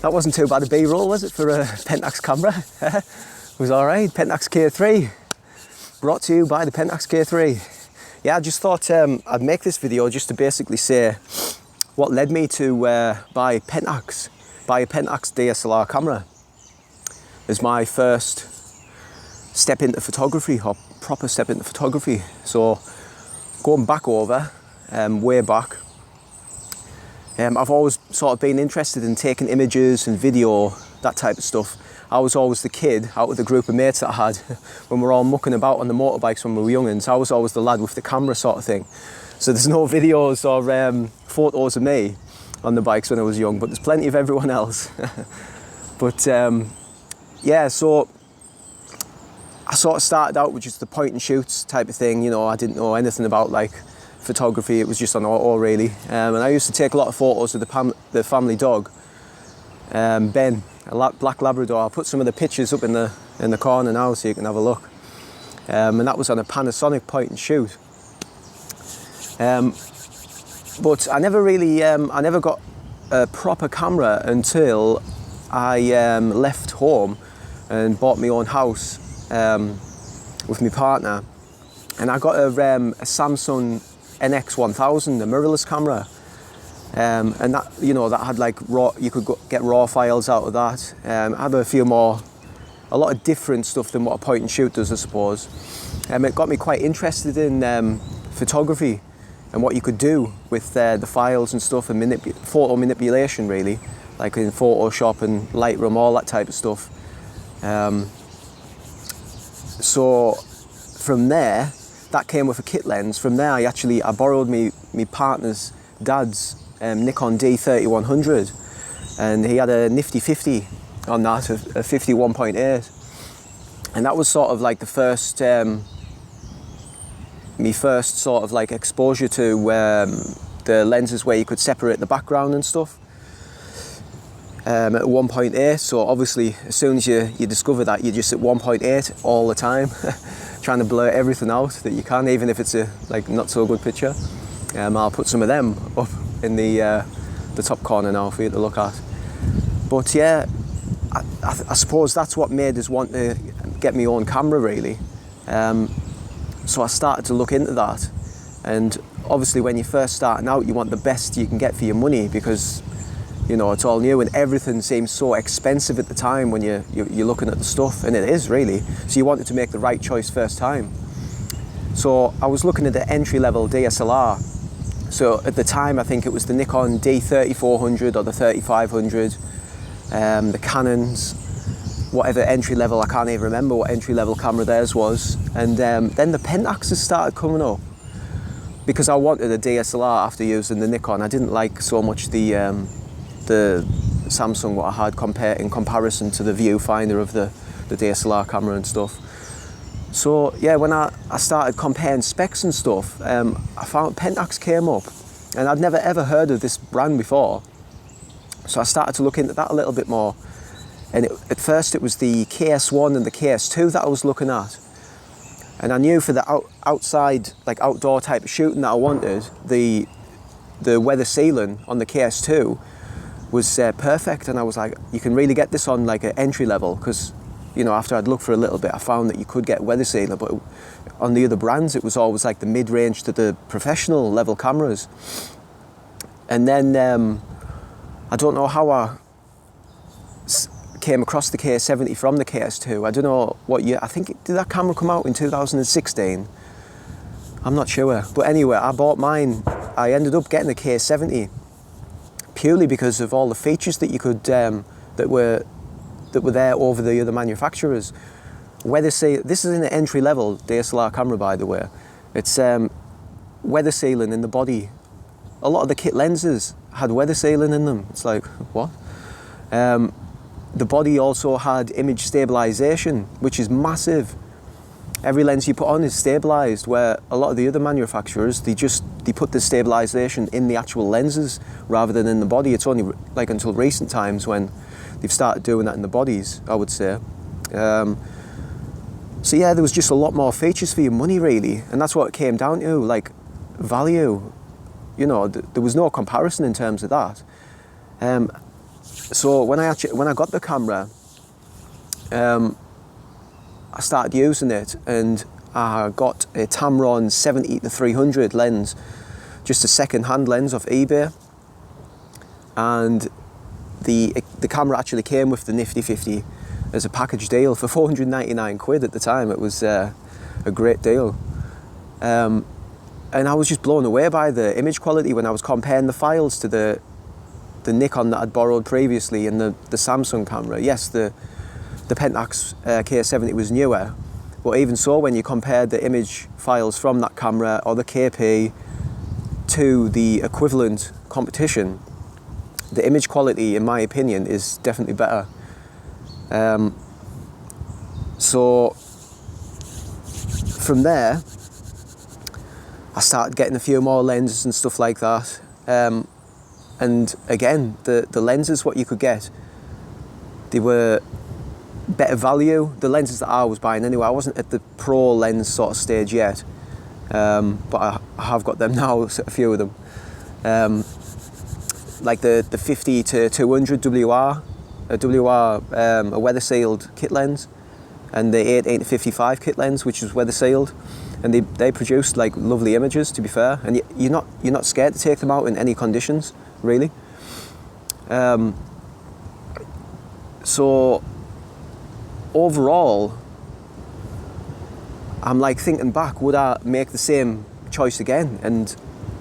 That wasn't too bad a B-roll, was it, for a Pentax camera? It was all right. Pentax K3, brought to you by the Pentax K3. Yeah, I just thought I'd make this video just to basically say what led me to buy a Pentax DSLR camera as my first step into photography, or proper step into photography. So going back over, way back, I've always sort of been interested in taking images and video, that type of stuff. I was always the kid out of the group of mates that I had when we were all mucking about on the motorbikes when we were youngins. I was always the lad with the camera sort of thing. So there's no videos or photos of me on the bikes when I was young, but there's plenty of everyone else. But yeah, so I sort of started out with just the point and shoots type of thing. You know, I didn't know anything about like photography. It was just on auto really. And I used to take a lot of photos of the family dog, Ben, a black Labrador. I'll put some of the pictures up in the corner now so you can have a look. And that was on a Panasonic point and shoot. But I never really, I never got a proper camera until I left home and bought my own house with my partner. And I got a Samsung NX1000, a mirrorless camera. And that, you know, that had like raw, you could get raw files out of that. Had a lot of different stuff than what a point and shoot does, I suppose. It got me quite interested in photography and what you could do with the files and stuff, and photo manipulation really, like in Photoshop and Lightroom, all that type of stuff. So from there, that came with a kit lens. From there, I borrowed my partner's dad's Nikon D3100, and he had a nifty 50 on that, a 51.8, and that was sort of like the first, my first sort of like exposure to the lenses where you could separate the background and stuff at 1.8. So obviously, as soon as you discover that, you're just at 1.8 all the time, trying to blur everything out that you can, even if it's a like not so good picture. I'll put some of them up in the top corner now for you to look at. But yeah, I suppose that's what made us want to get my own camera really. So I started to look into that, and obviously when you're first starting out, you want the best you can get for your money, because you know it's all new and everything seems so expensive at the time when you're looking at the stuff, and it is really. So you wanted to make the right choice first time. So I was looking at the entry-level DSLR. So at the time, I think it was the Nikon D3400 or the 3500, the Canons, whatever entry level, I can't even remember what entry level camera theirs was. And then the Pentaxes started coming up, because I wanted a DSLR after using the Nikon. I didn't like so much the Samsung what I had in comparison to the viewfinder of the DSLR camera and stuff. So yeah, when I started comparing specs and stuff, I found Pentax came up, and I'd never ever heard of this brand before. So I started to look into that a little bit more. And at first it was the KS1 and the KS2 that I was looking at. And I knew for the outside, like outdoor type of shooting that I wanted, the weather sealing on the KS2 was perfect. And I was like, you can really get this on like an entry level, because you know, after I'd looked for a little bit, I found that you could get weather sealer, but on the other brands, it was always like the mid-range to the professional level cameras. And then I don't know how I came across the K70 from the KS2. I don't know what year. I think did that camera come out in 2016? I'm not sure. But anyway, I bought mine. I ended up getting the K70 purely because of all the features that you could that were there over the other manufacturers. Weather seal. This is an entry-level DSLR camera, by the way. It's weather sealing in the body. A lot of the kit lenses had weather sealing in them. It's like, what? The body also had image stabilization, which is massive. Every lens you put on is stabilized, where a lot of the other manufacturers, they put the stabilization in the actual lenses rather than in the body. It's only like until recent times when they've started doing that in the bodies, I would say. So yeah, there was just a lot more features for your money really, and that's what it came down to, like value. You know, there was no comparison in terms of that. So when I got the camera, I started using it, and I got a Tamron 70-300 lens, just a second-hand lens off eBay, and the camera actually came with the Nifty 50 as a package deal for 499 quid at the time. It was a great deal, and I was just blown away by the image quality when I was comparing the files to the Nikon that I'd borrowed previously and the Samsung camera. Yes, the Pentax K70 was newer, but even so, when you compared the image files from that camera or the KP to the equivalent competition, the image quality, in my opinion, is definitely better. So from there, I started getting a few more lenses and stuff like that. And again, the lenses, what you could get, they were better value. The lenses that I was buying anyway, I wasn't at the pro lens sort of stage yet, but I have got them now, a few of them. Like the 50-200 WR, a weather sealed kit lens, and the 18-55 kit lens, which is weather sealed, and they produced like lovely images, to be fair, and you're not scared to take them out in any conditions, really. So overall, I'm like thinking back, would I make the same choice again? And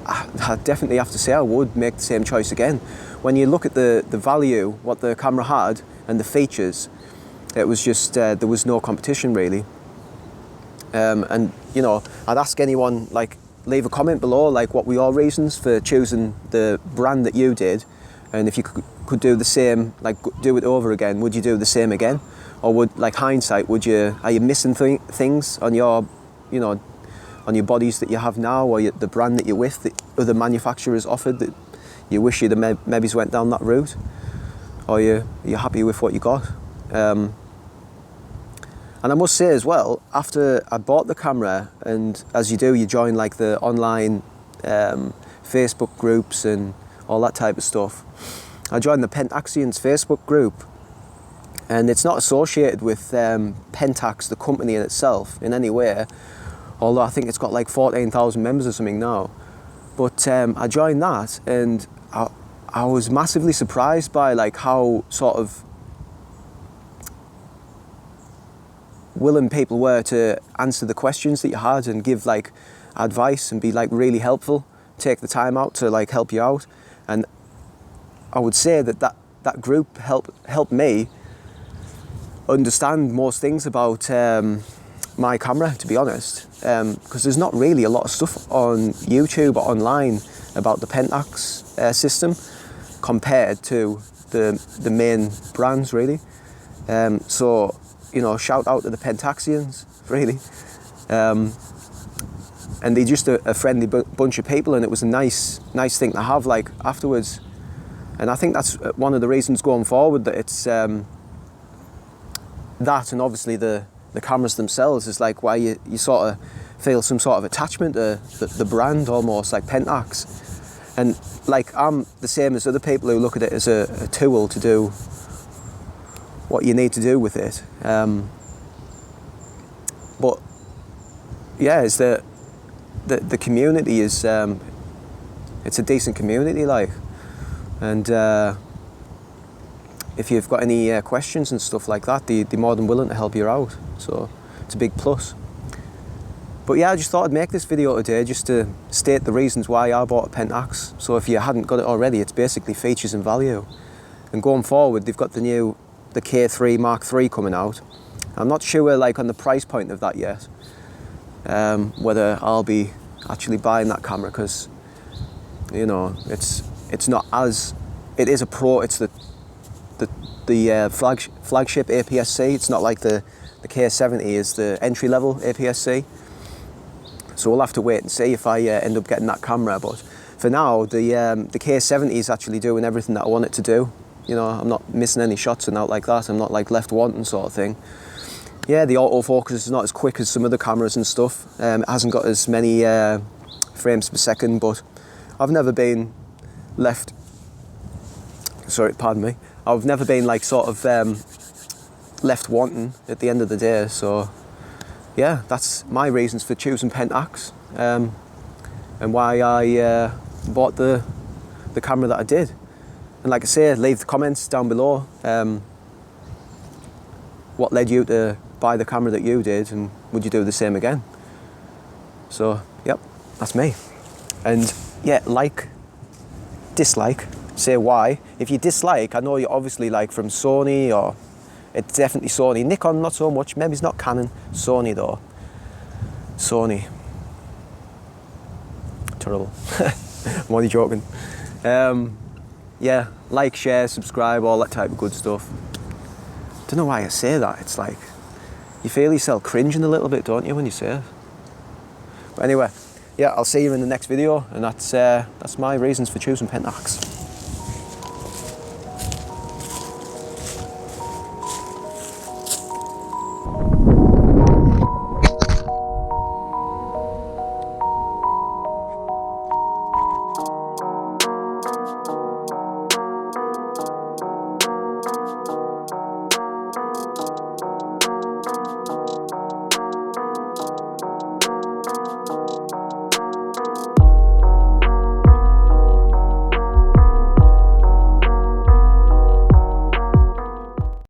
I definitely have to say I would make the same choice again. When you look at the value, what the camera had, and the features, it was just, there was no competition really. And you know, I'd ask anyone, like, leave a comment below, like, what were your reasons for choosing the brand that you did, and if you could do the same, like, do it over again, would you do the same again? Or would, like, hindsight, are you missing things on your, you know, on your bodies that you have now, or the brand that you're with that other manufacturers offered that you wish you'd have maybe went down that route? Or you're happy with what you got? And I must say as well, after I bought the camera, and as you do, you join like the online Facebook groups and all that type of stuff. I joined the Pentaxians Facebook group, and it's not associated with Pentax, the company in itself, in any way, although I think it's got like 14,000 members or something now. But I joined that, and I was massively surprised by like how sort of willing people were to answer the questions that you had and give like advice and be like really helpful, take the time out to like help you out. And I would say that group helped me understand most things about my camera, to be honest, because there's not really a lot of stuff on YouTube or online about the Pentax system compared to the main brands, really. So, you know, shout out to the Pentaxians, really. And they're just a friendly bunch of people, and it was a nice thing to have like afterwards. And I think that's one of the reasons going forward, that it's that, and obviously the cameras themselves, is like why you sort of feel some sort of attachment to the brand, almost like Pentax. And like, I'm the same as other people who look at it as a tool to do what you need to do with it. But yeah, it's the community is, it's a decent community, like, and if you've got any questions and stuff like that, they're more than willing to help you out, so it's a big plus. But yeah, I just thought I'd make this video today just to state the reasons why I bought a Pentax. So if you hadn't got it already, it's basically features and value. And going forward, they've got the K3 Mark III coming out. I'm not sure like on the price point of that yet, whether I'll be actually buying that camera, because you know, it's not as, it is a pro, it's the flagship APS-C. It's not like the K70 is the entry-level APS-C. So we'll have to wait and see if I end up getting that camera. But for now, the K70 is actually doing everything that I want it to do. You know, I'm not missing any shots and out like that. I'm not like left wanting sort of thing. Yeah, the autofocus is not as quick as some other cameras and stuff. It hasn't got as many frames per second, but I've never been left, sorry, pardon me, I've never been like sort of left wanting at the end of the day. So yeah, that's my reasons for choosing Pentax, and why I bought the camera that I did. And like I say, leave the comments down below. What led you to buy the camera that you did, and would you do the same again? So yep, that's me. And yeah, like, dislike, say why. If you dislike, I know you're obviously like from Sony, or it's definitely Sony. Nikon, not so much. Maybe it's not Canon. Sony though. Sony. Terrible. I'm only joking. Yeah, like, share, subscribe, all that type of good stuff. Don't know why I say that. It's like, you feel yourself cringing a little bit, don't you, when you say it? But anyway, yeah, I'll see you in the next video, and that's my reasons for choosing Pentax.